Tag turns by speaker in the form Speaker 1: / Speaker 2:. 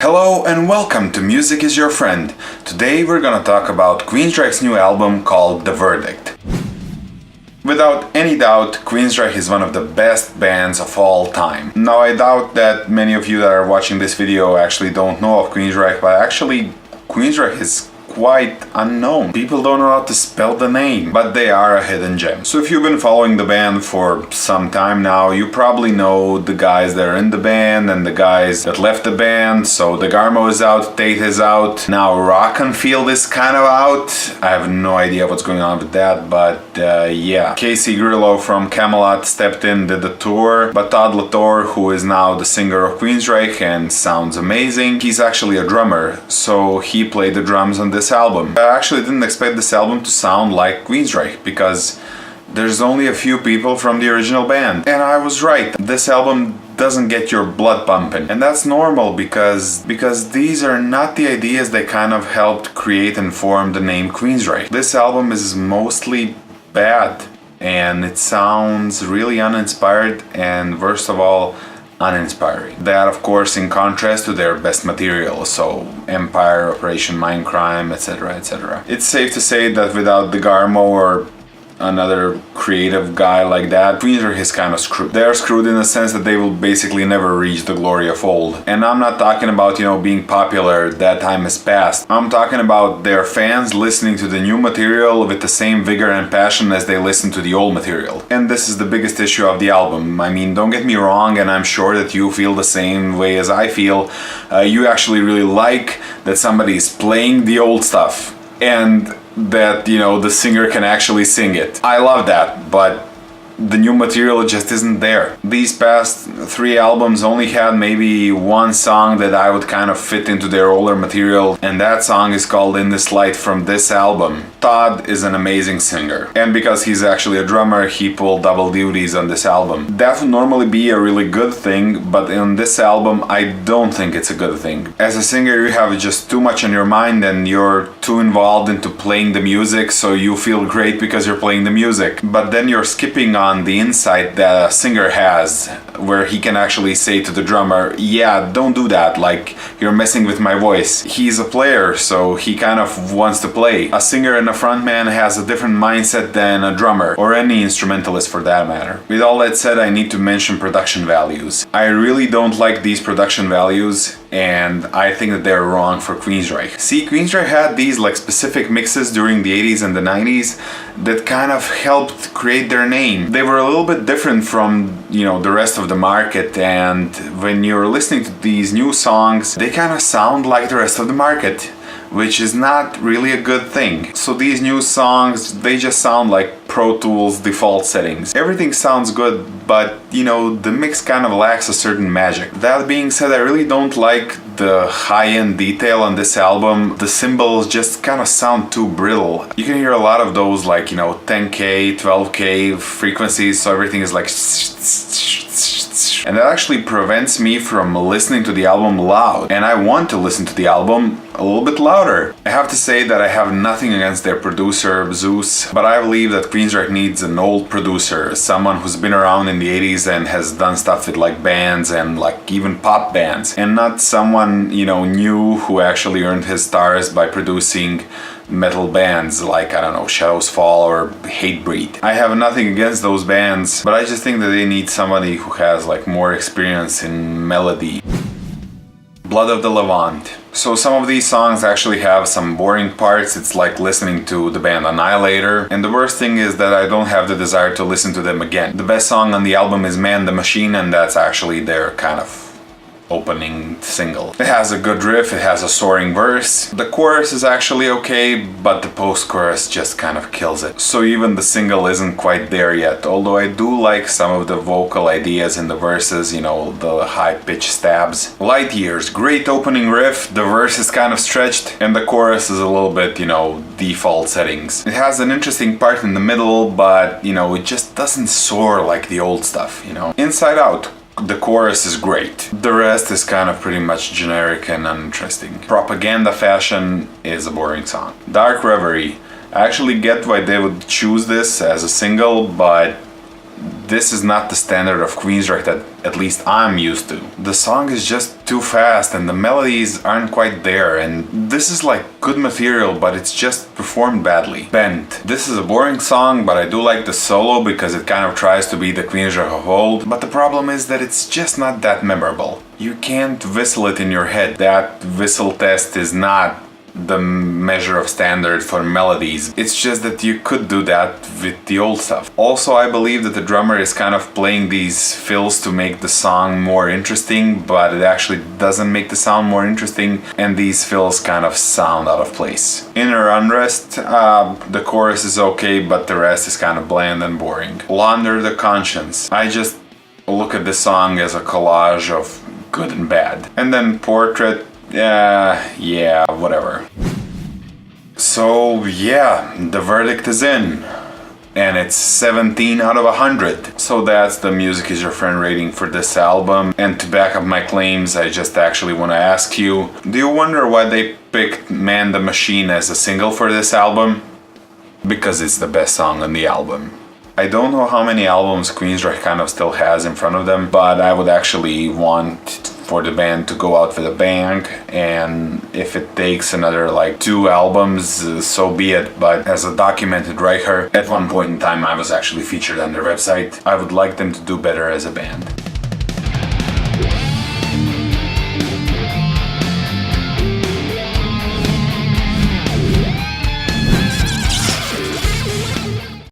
Speaker 1: Hello and welcome to Music is Your Friend. Today we're gonna talk about Queensryche's new album called The Verdict. Without any doubt, Queensryche is one of the best bands of all time. Now I doubt that many of you that are watching this video actually don't know of Queensryche, but actually Queensryche is quite unknown. People don't know how to spell the name, but they are a hidden gem. So if you've been following the band for some time now, you probably know the guys that are in the band and the guys that left the band. So the Garmo is out, Tate is out, now Rockenfield is kind of out. I have no idea what's going on with that, but yeah. Casey Grillo from Camelot stepped in, did the tour, but Todd Latour, who is now the singer of Queensryche and sounds amazing, he's actually a drummer, so he played the drums on this album. I actually didn't expect this album to sound like Queensryche because there's only a few people from the original band. And I was right. This album doesn't get your blood pumping. And that's normal because these are not the ideas that kind of helped create and form the name Queensryche. This album is mostly bad and it sounds really uninspired and worst of all, uninspiring. That of course in contrast to their best material, so Empire, Operation Mindcrime, etc, etc. It's safe to say that without the Garmo or another creative guy like that, Queensryche is kind of screwed. They're screwed in the sense that they will basically never reach the glory of old. And I'm not talking about, being popular, that time has passed. I'm talking about their fans listening to the new material with the same vigor and passion as they listen to the old material. And this is the biggest issue of the album. I mean, don't get me wrong, and I'm sure that you feel the same way as I feel. You actually really like that somebody is playing the old stuff and that the singer can actually sing it. I love that, but the new material just isn't there. These past 3 albums only had maybe one song that I would kind of fit into their older material, and that song is called In This Light from this album. Todd is an amazing singer, and because he's actually a drummer, he pulled double duties on this album. That would normally be a really good thing, but in this album I don't think it's a good thing. As a singer, you have just too much on your mind and you're too involved into playing the music, so you feel great because you're playing the music, but then you're skipping on the insight that a singer has, where he can actually say to the drummer, yeah, don't do that, like you're messing with my voice. He's a player, so he kind of wants to play. A singer and a frontman has a different mindset than a drummer, or any instrumentalist for that matter. With all that said, I need to mention production values. I really don't like these production values, and I think that they're wrong for Queensryche. See, Queensryche had these like specific mixes during the 80s and the 90s that kind of helped create their name. They were a little bit different from, the rest of the market, and when you're listening to these new songs, they kind of sound like the rest of the market, which is not really a good thing. So these new songs, they just sound like Pro Tools default settings. Everything sounds good, but the mix kind of lacks a certain magic. That being said, I really don't like the high-end detail on this album. The cymbals just kind of sound too brittle. You can hear a lot of those like 10K, 12K frequencies, so everything is like, and that actually prevents me from listening to the album loud, and I want to listen to the album a little bit louder. I have to say that I have nothing against their producer, Zeus, but I believe that Queensryche needs an old producer, someone who's been around in the 80s and has done stuff with like bands and like even pop bands, and not someone, new who actually earned his stars by producing metal bands like, I don't know, Shadows Fall or Hatebreed. I have nothing against those bands, but I just think that they need somebody who has like more experience in melody. Blood of the Levant. So some of these songs actually have some boring parts. It's like listening to the band Annihilator, and the worst thing is that I don't have the desire to listen to them again. The best song on the album is Man the Machine, and that's actually their kind of opening single. It has a good riff, it has a soaring verse. The chorus is actually okay, but the post-chorus just kind of kills it. So even the single isn't quite there yet, although I do like some of the vocal ideas in the verses, the high-pitched stabs. Light Years, great opening riff, the verse is kind of stretched, and the chorus is a little bit, default settings. It has an interesting part in the middle, but, it just doesn't soar like the old stuff, Inside Out. The chorus is great. The rest is kind of pretty much generic and uninteresting. Propaganda Fashion is a boring song. Dark Reverie. I actually get why they would choose this as a single, but this is not the standard of Queensryche that at least I'm used to. The song is just too fast and the melodies aren't quite there, and this is like good material, but it's just performed badly. Bent. This is a boring song, but I do like the solo because it kind of tries to be the Queensryche of old, but the problem is that it's just not that memorable. You can't whistle it in your head. That whistle test is not the measure of standard for melodies. It's just that you could do that with the old stuff. Also, I believe that the drummer is kind of playing these fills to make the song more interesting, but it actually doesn't make the sound more interesting, and these fills kind of sound out of place. Inner Unrest, the chorus is okay, but the rest is kind of bland and boring. Launder the Conscience. I just look at the song as a collage of good and bad. And then Portrait, yeah, whatever. So yeah, the verdict is in, and it's 17 out of 100. So that's the Music Is Your Friend rating for this album. And to back up my claims, I just actually want to ask you, do you wonder why they picked Man the Machine as a single for this album? Because it's the best song on the album. I don't know how many albums Queensryche kind of still has in front of them, but I would actually want for the band to go out with a bang, and if it takes another like 2 albums, so be it. But as a documented writer, at one point in time I was actually featured on their website. I would like them to do better as a band.